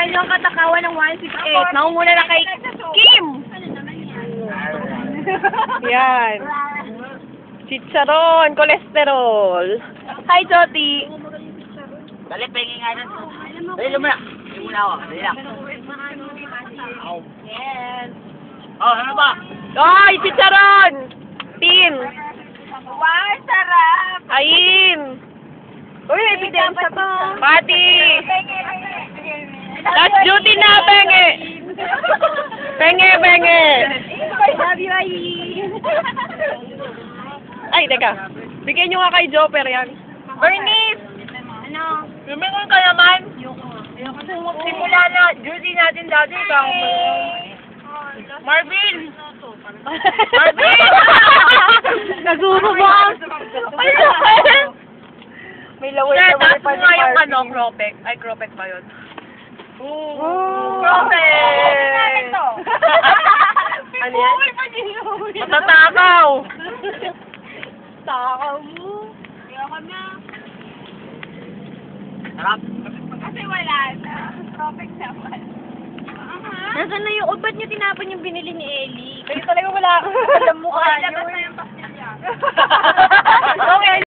nyo ang katakawan ng 168. Naumuna na kay Kim! Yan. Chicharon, kolesterol. Hi, Joti. Dali, pengi nga nun. Dali, lumuna. Dali muna ako. Dali lang. Yes. Oh, ano ba? Oy, chicharon! Tin! Wow, sarap! Ayin! Uy, ebidensya to. Pati! Last duty na, Penge! Penge, Penge! Ay, teka. Bigyan nyo nga kay Jopper yan. Bernice! Ano? Lumingon ka naman. Simula na, duty natin dati. Marvin! Marvin! Nagurubang! Ay, sakit! May laway-laway pa ni Marvin. Cropek. Ay, Cropek ba yun? Cropek! Ano yan? Matatakaw! Takaw mo. Ayoko na. Sarap. Kasi wala na. Cropek naman. Nasaan na yung ba't niyo tinapon yung binili ni Ellie? Kayo talaga wala. Alam mo ka. Labas na yung pastilya. Okay.